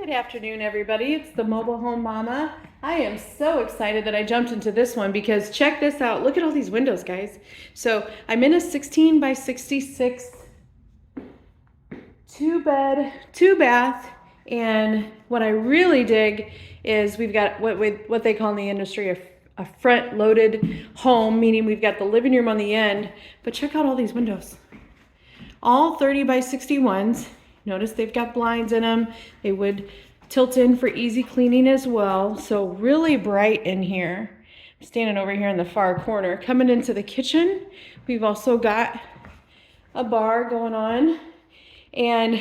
Good afternoon, everybody. It's the Mobile Home Mama. I am so excited that I jumped into this one because check this out. Look at all these windows, guys. So I'm in a 16 by 66 two bed, two bath, and what I really dig is we've got what they call in the industry a front loaded home, meaning we've got the living room on the end, but check out all these windows. All 30 by 61s. Notice they've got blinds in them. They would tilt in for easy cleaning as well. So really bright in here. I'm standing over here in the far corner. Coming into the kitchen, we've also got a bar going on. And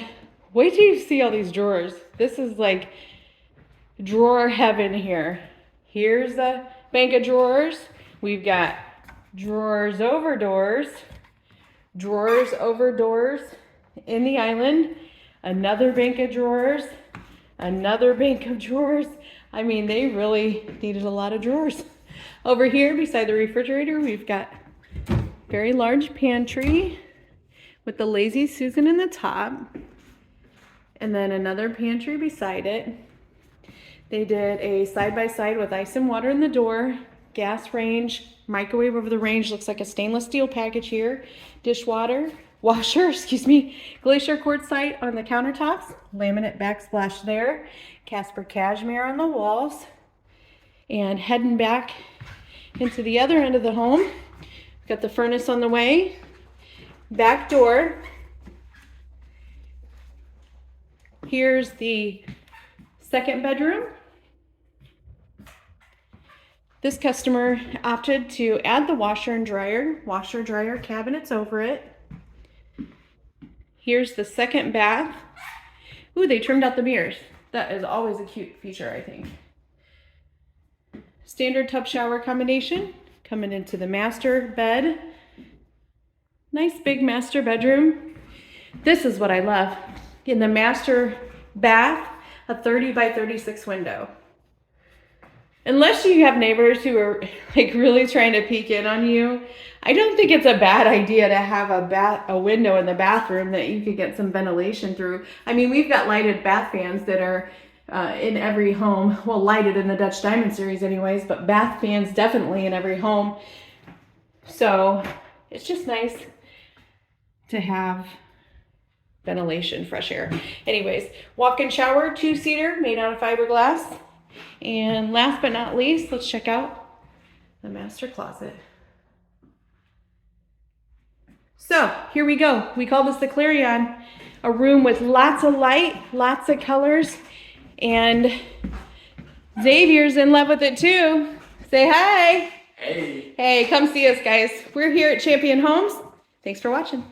wait till you see all these drawers. This is like drawer heaven here. Here's the bank of drawers. We've got drawers over doors in the island. Another bank of drawers, another bank of drawers. I mean, they really needed a lot of drawers. Over here beside the refrigerator, we've got very large pantry with the Lazy Susan in the top, and then another pantry beside it. They did a side-by-side with ice and water in the door, gas range, microwave over the range, looks like a stainless steel package here, washer, glacier quartzite on the countertops, laminate backsplash there, Casper cashmere on the walls. And heading back into the other end of the home, got the furnace on the way, back door. Here's the second bedroom. This customer opted to add the washer dryer cabinets over it. Here's the second bath. Ooh, they trimmed out the mirrors. That is always a cute feature, I think. Standard tub shower combination coming into the master bed. Nice big master bedroom. This is what I love. In the master bath, a 30 by 36 window. Unless you have neighbors who are like really trying to peek in on you, I don't think it's a bad idea to have a window in the bathroom that you could get some ventilation through. I mean, we've got lighted bath fans that are in every home. Well, lighted in the Dutch Diamond series anyways, but bath fans definitely in every home. So it's just nice to have ventilation, fresh air. Anyways, walk-in shower, 2-seater made out of fiberglass. And last but not least, let's check out the master closet. So here we go. We call this the Clarion, a room with lots of light, lots of colors, and Xavier's in love with it too. Say hi. Hey. Hey, come see us, guys. We're here at Champion Homes. Thanks for watching.